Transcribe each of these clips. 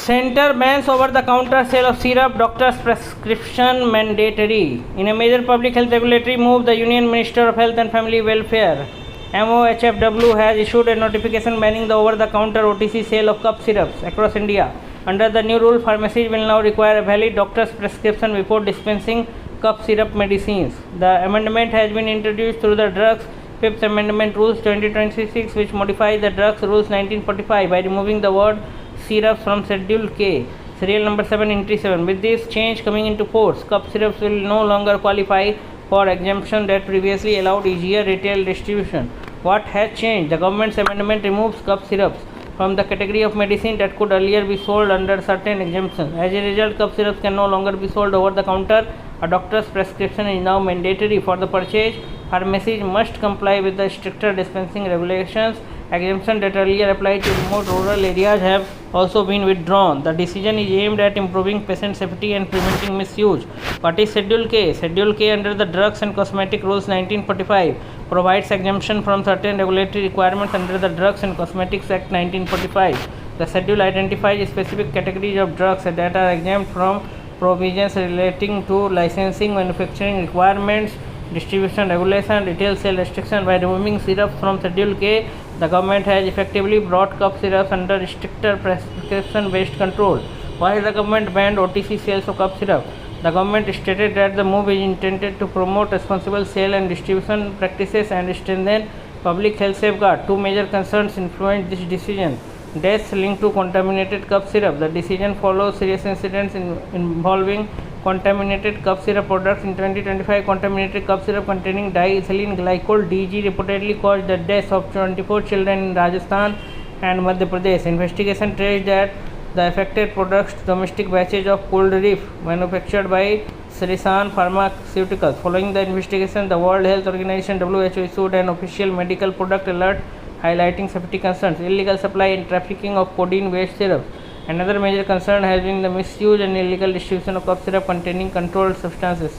Center bans over-the-counter sale of syrup, doctor's prescription mandatory. In a major public health regulatory move, the Union Minister of Health and Family Welfare (MOHFW) has issued a notification banning the over-the-counter OTC sale of cough syrups across India. Under the new rule, pharmacies will now require a valid doctor's prescription before dispensing cough syrup medicines. The amendment has been introduced through the Drugs Fifth Amendment Rules 2026, which modifies the Drugs Rules 1945 by removing the word syrups from Schedule K, serial number 7 entry 7. With this change coming into force, cough syrups will no longer qualify for exemption that previously allowed easier retail distribution. What has changed? The government's amendment removes cough syrups from the category of medicine that could earlier be sold under certain exemptions. As a result, cough syrups can no longer be sold over the counter. A doctor's prescription is now mandatory for the purchase. Pharmacies must comply with the stricter dispensing regulations. Exemptions that earlier applied to remote rural areas have also been withdrawn. The decision is aimed at improving patient safety and preventing misuse. What is Schedule K? Schedule K under the Drugs and Cosmetic Rules 1945 provides exemption from certain regulatory requirements under the Drugs and Cosmetics Act 1945. The schedule identifies specific categories of drugs that are exempt from provisions relating to licensing, manufacturing requirements, distribution regulation, retail sale restriction. By removing syrups from Schedule K, the government has effectively brought cough syrups under stricter prescription-based control. While the government banned OTC sales of cough syrup, the government stated that the move is intended to promote responsible sale and distribution practices and strengthen public health safeguards. Two major concerns influenced this decision. Deaths linked to contaminated cough syrup. The decision follows serious incidents involving contaminated cough syrup products. In 2025, contaminated cough syrup containing diethylene glycol (DG) reportedly caused the deaths of 24 children in Rajasthan and Madhya Pradesh. Investigation traced that the affected products domestic batches of Cold Reef manufactured by Srisan Pharmaceuticals. Following the investigation, the World Health Organization (WHO) issued an official medical product alert highlighting safety concerns, illegal supply and trafficking of codeine-based syrups. Another major concern has been the misuse and illegal distribution of cough syrup containing controlled substances.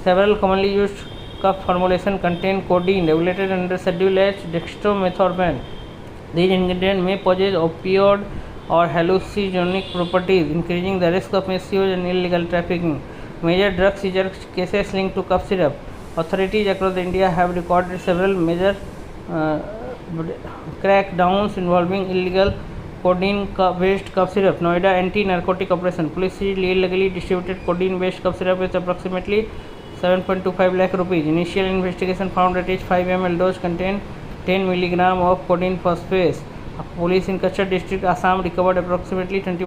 Several commonly used cough formulations contain codeine, regulated under Schedule H, dextromethorphan. These ingredients may possess opioid or hallucinogenic properties, increasing the risk of misuse and illegal trafficking. Major drug seizure cases linked to cough syrup. Authorities across India have recorded several major crackdowns involving illegal codeine-based cough syrup. Noida Anti-Narcotic Operation. Police seized illegally distributed codeine-based cough syrup with approximately 7.25 lakh rupees. Initial investigation found that each 5 ml dose contained 10 mg of codeine phosphate. Police in Kachchar district, Assam recovered approximately 20